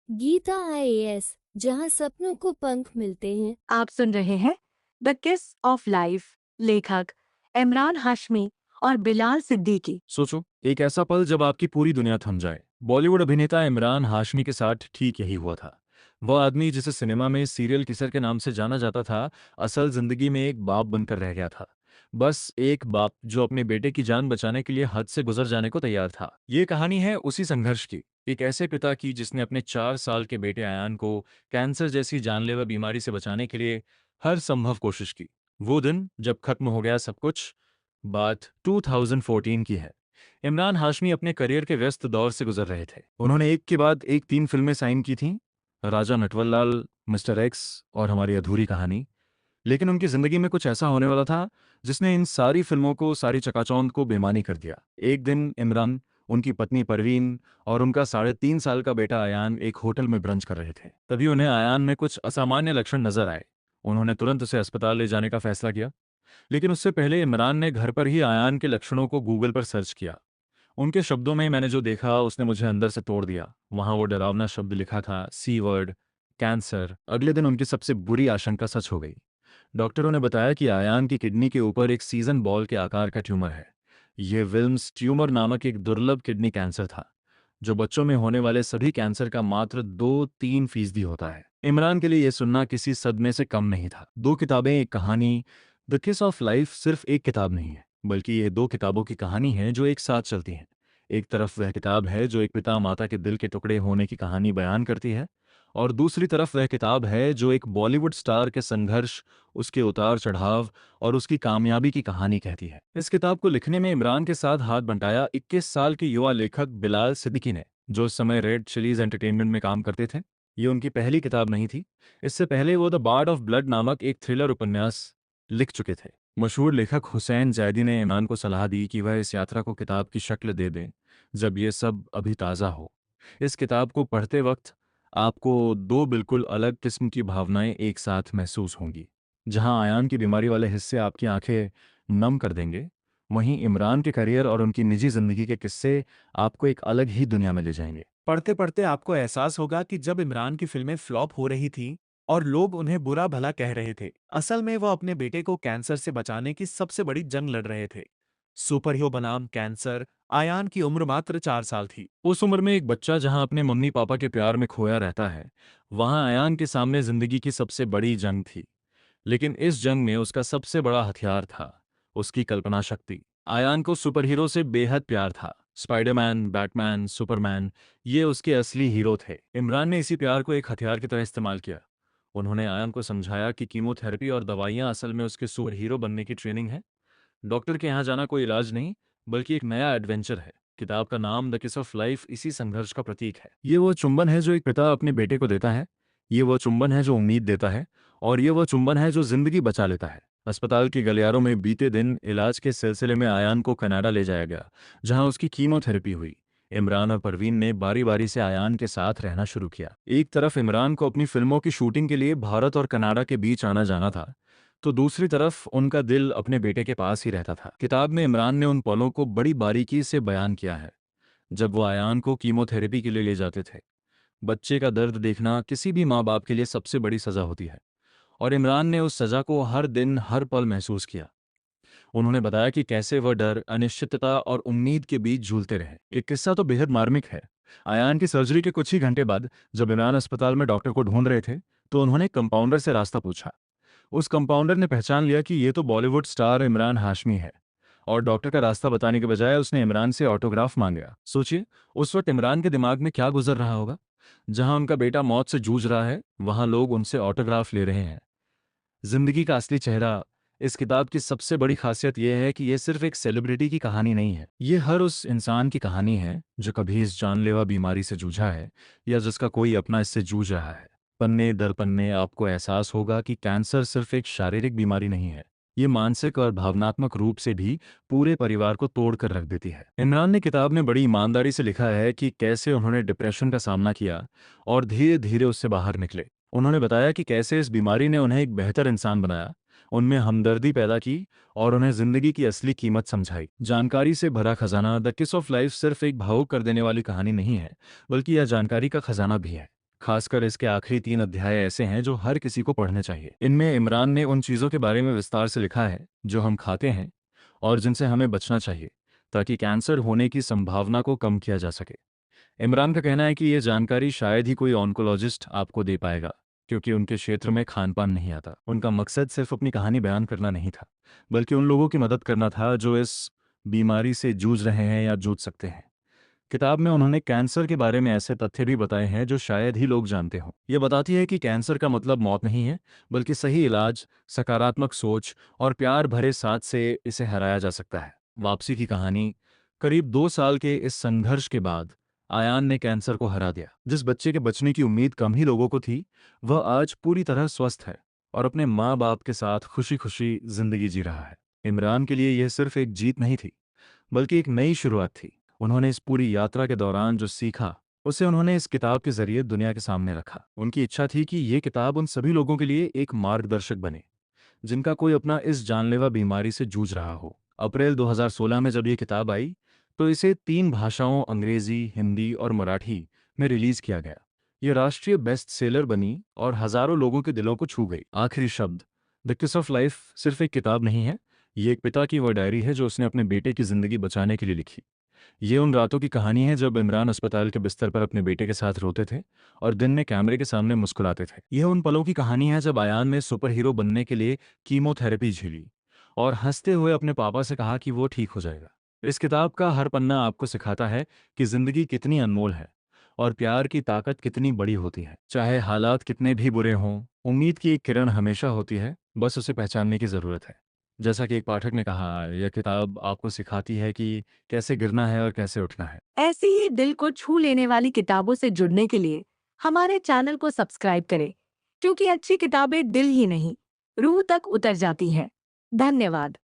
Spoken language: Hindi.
गीता आईएएस, जहां सपनों को पंख मिलते हैं। आप सुन रहे हैं द किस ऑफ लाइफ। लेखक इमरान हाशमी और बिलाल सिद्दीकी। सोचो, एक ऐसा पल जब आपकी पूरी दुनिया थम जाए। बॉलीवुड अभिनेता इमरान हाशमी के साथ ठीक यही हुआ था। वह आदमी जिसे सिनेमा में सीरियल किसर के नाम से जाना जाता था, असल जिंदगी में एक बाप बनकर रह गया था। बस एक बाप जो अपने बेटे की जान बचाने के लिए हद से गुजर जाने को तैयार था। ये कहानी है उसी संघर्ष की, एक ऐसे पिता की जिसने अपने 4 साल के बेटे आयान को कैंसर जैसी जानलेवा बीमारी से बचाने के लिए हर संभव कोशिश की। वो दिन जब खत्म हो गया सब कुछ। बात 2014 की है। इमरान हाशमी अपने करियर के व्यस्त दौर से गुजर रहे थे। उन्होंने एक के बाद एक 3 फिल्में साइन की थीं, राजा नटवरलाल, मिस्टर एक्स और हमारी अधूरी कहानी। लेकिन उनकी जिंदगी में कुछ ऐसा होने वाला था जिसने इन सारी फिल्मों को, सारी चकाचौंध को बेमानी कर दिया। एक दिन इमरान, उनकी पत्नी परवीन और उनका 3.5 साल का बेटा आयान एक होटल में ब्रंच कर रहे थे। तभी उन्हें आयान में कुछ असामान्य लक्षण नजर आए। उन्होंने तुरंत उसे अस्पताल ले जाने का फैसला किया। लेकिन उससे पहले इमरान ने घर पर ही आयान के लक्षणों को गूगल पर सर्च किया। उनके शब्दों में, मैंने जो देखा उसने मुझे अंदर से तोड़ दिया। वहां वो डरावना शब्द लिखा था, सी वर्ड, कैंसर। अगले दिन उनकी सबसे बुरी आशंका सच हो गई। डॉक्टरों ने बताया कि आयान की किडनी के ऊपर एक सीजन बॉल के आकार का ट्यूमर है। ये विल्म्स ट्यूमर नामक एक दुर्लभ किडनी कैंसर था, जो बच्चों में होने वाले सभी कैंसर का मात्र 2-3% होता है। इमरान के लिए यह सुनना किसी सदमे से कम नहीं था। 2 किताबें, एक कहानी। द किस ऑफ लाइफ सिर्फ एक किताब नहीं है, बल्कि ये 2 किताबों की कहानी है जो एक साथ चलती हैं। एक तरफ वह किताब है जो एक पिता माता के दिल के टुकड़े होने की कहानी बयान करती है, और दूसरी तरफ वह किताब है जो एक बॉलीवुड स्टार के संघर्ष, उसके उतार चढ़ाव और उसकी कामयाबी की कहानी कहती है। इस किताब को लिखने में इमरान के साथ हाथ बंटाया 21 साल के युवा लेखक बिलाल सिद्दीकी ने, जो उस समय रेड चिलीज एंटरटेनमेंट में काम करते थे। ये उनकी पहली किताब नहीं थी। इससे पहले वो द बार्ड ऑफ ब्लड नामक एक थ्रिलर उपन्यास लिख चुके थे। मशहूर लेखक हुसैन जैदी ने इमरान को सलाह दी कि वह इस यात्रा को किताब की शक्ल दे दें जब ये सब अभी ताज़ा हो। इस किताब को पढ़ते वक्त आपको 2 बिल्कुल अलग किस्म की भावनाएं एक साथ महसूस होंगी। जहां आयान की बीमारी वाले हिस्से आपकी आंखें नम कर देंगे, वहीं इमरान के करियर और उनकी निजी जिंदगी के किस्से आपको एक अलग ही दुनिया में ले जाएंगे। पढ़ते पढ़ते आपको एहसास होगा कि जब इमरान की फिल्में फ्लॉप हो रही थीं और लोग उन्हें बुरा भला कह रहे थे, असल में वो अपने बेटे को कैंसर से बचाने की सबसे बड़ी जंग लड़ रहे थे। सुपर हीरो बनाम कैंसर। आयान की उम्र मात्र 4 साल थी। उस उम्र में एक बच्चा जहां अपने मम्मी पापा के प्यार में खोया रहता है, वहां आयान के सामने जिंदगी की सबसे बड़ी जंग थी। लेकिन इस जंग में उसका सबसे बड़ा हथियार था उसकी कल्पना शक्ति। आयान को सुपर हीरो से बेहद प्यार था। स्पाइडरमैन, बैटमैन, सुपरमैन, ये उसके असली हीरो थे। इमरान ने इसी प्यार को एक हथियार की तरह इस्तेमाल किया। उन्होंने आयान को समझाया कि कीमोथेरेपी और दवाइयां असल में उसके सुपर हीरो बनने की ट्रेनिंग है। डॉक्टर के यहाँ जाना कोई इलाज नहीं, बल्कि एक नया एडवेंचर है। किताब का नाम द किस ऑफ लाइफ इसी संघर्ष का प्रतीक है। ये वो चुंबन है जो एक पिता अपने बेटे को देता है। ये वो चुंबन है जो उम्मीद देता है। और ये वो चुंबन है जो जिंदगी बचा लेता है। अस्पताल के गलियारों में बीते दिन इलाज के सिलसिले में आयान को कनाडा ले जाया गया, जहां उसकी कीमोथेरेपी हुई। इमरान और परवीन ने बारी बारी से आयान के साथ रहना शुरू किया। एक तरफ इमरान को अपनी फिल्मों की शूटिंग के लिए भारत और कनाडा के बीच आना जाना था, तो दूसरी तरफ उनका दिल अपने बेटे के पास ही रहता था। किताब में इमरान ने उन पलों को बड़ी बारीकी से बयान किया है जब वो आयान को कीमोथेरेपी के लिए ले जाते थे। बच्चे का दर्द देखना किसी भी माँ बाप के लिए सबसे बड़ी सजा होती है, और इमरान ने उस सजा को हर दिन हर पल महसूस किया। उन्होंने बताया कि कैसे वह डर, अनिश्चितता और उम्मीद के बीच झूलते रहे। एक किस्सा तो बेहद मार्मिक है। आयान की सर्जरी के कुछ ही घंटे बाद जब इमरान अस्पताल में डॉक्टर को ढूंढ रहे थे, तो उन्होंने कंपाउंडर से रास्ता पूछा। उस कंपाउंडर ने पहचान लिया कि ये तो बॉलीवुड स्टार इमरान हाशमी है, और डॉक्टर का रास्ता बताने के बजाय उसने इमरान से ऑटोग्राफ मांगा। सोचिए, उस वक्त इमरान के दिमाग में क्या गुजर रहा होगा। जहां उनका बेटा मौत से जूझ रहा है, वहां लोग उनसे ऑटोग्राफ ले रहे हैं। जिंदगी का असली चेहरा। इस किताब की सबसे बड़ी खासियत यह है कि यह सिर्फ एक सेलिब्रिटी की कहानी नहीं है। ये हर उस इंसान की कहानी है जो कभी इस जानलेवा बीमारी से जूझा है, या जिसका कोई अपना इससे जूझ रहा है। पन्ने दर पन्ने आपको एहसास होगा कि कैंसर सिर्फ एक शारीरिक बीमारी नहीं है, ये मानसिक और भावनात्मक रूप से भी पूरे परिवार को तोड़ कर रख देती है। इमरान ने किताब में बड़ी ईमानदारी से लिखा है कि कैसे उन्होंने डिप्रेशन का सामना किया और धीरे धीरे उससे बाहर निकले। उन्होंने बताया कि कैसे इस बीमारी ने उन्हें एक बेहतर इंसान बनाया, उनमें हमदर्दी पैदा की और उन्हें जिंदगी की असली कीमत समझाई। जानकारी से भरा खजाना। द किस ऑफ लाइफ सिर्फ एक भावुक कर देने वाली कहानी नहीं है, बल्कि यह जानकारी का खजाना भी है। खासकर इसके आखिरी 3 अध्याय ऐसे हैं जो हर किसी को पढ़ने चाहिए। इनमें इमरान ने उन चीज़ों के बारे में विस्तार से लिखा है जो हम खाते हैं और जिनसे हमें बचना चाहिए ताकि कैंसर होने की संभावना को कम किया जा सके। इमरान का कहना है कि ये जानकारी शायद ही कोई ऑन्कोलॉजिस्ट आपको दे पाएगा, क्योंकि उनके क्षेत्र में खान पान नहीं आता। उनका मकसद सिर्फ अपनी कहानी बयान करना नहीं था, बल्कि उन लोगों की मदद करना था जो इस बीमारी से जूझ रहे हैं या जूझ सकते हैं। किताब में उन्होंने कैंसर के बारे में ऐसे तथ्य भी बताए हैं जो शायद ही लोग जानते हों। ये बताती है कि कैंसर का मतलब मौत नहीं है, बल्कि सही इलाज, सकारात्मक सोच और प्यार भरे साथ से इसे हराया जा सकता है। वापसी की कहानी। करीब 2 साल के इस संघर्ष के बाद आयान ने कैंसर को हरा दिया। जिस बच्चे के बचने की उम्मीद कम ही लोगों को थी, वह आज पूरी तरह स्वस्थ है और अपने माँ बाप के साथ खुशी खुशी जिंदगी जी रहा है। इमरान के लिए यह सिर्फ एक जीत नहीं थी, बल्कि एक नई शुरुआत थी। उन्होंने इस पूरी यात्रा के दौरान जो सीखा, उसे उन्होंने इस किताब के जरिए दुनिया के सामने रखा। उनकी इच्छा थी कि ये किताब उन सभी लोगों के लिए एक मार्गदर्शक बने जिनका कोई अपना इस जानलेवा बीमारी से जूझ रहा हो। अप्रैल 2016 में जब ये किताब आई, तो इसे 3 भाषाओं अंग्रेजी, हिंदी और मराठी में रिलीज किया गया। ये राष्ट्रीय बेस्ट सेलर बनी और हजारों लोगों के दिलों को छू गई। आखिरी शब्द। द किस ऑफ लाइफ सिर्फ एक किताब नहीं है, ये एक पिता की वह डायरी है जो उसने अपने बेटे की जिंदगी बचाने के लिए लिखी। ये उन रातों की कहानी है जब इमरान अस्पताल के बिस्तर पर अपने बेटे के साथ रोते थे और दिन में कैमरे के सामने मुस्कुराते थे। यह उन पलों की कहानी है जब आयान ने सुपर हीरो बनने के लिए कीमोथेरेपी झेली और हंसते हुए अपने पापा से कहा कि वो ठीक हो जाएगा। इस किताब का हर पन्ना आपको सिखाता है कि जिंदगी कितनी अनमोल है और प्यार की ताकत कितनी बड़ी होती है। चाहे हालात कितने भी बुरे हों, उम्मीद की एक किरण हमेशा होती है, बस उसे पहचानने की जरूरत है। जैसा कि एक पाठक ने कहा, यह किताब आपको सिखाती है कि कैसे गिरना है और कैसे उठना है। ऐसी ही दिल को छू लेने वाली किताबों से जुड़ने के लिए हमारे चैनल को सब्सक्राइब करें, क्योंकि अच्छी किताबें दिल ही नहीं, रूह तक उतर जाती हैं। धन्यवाद।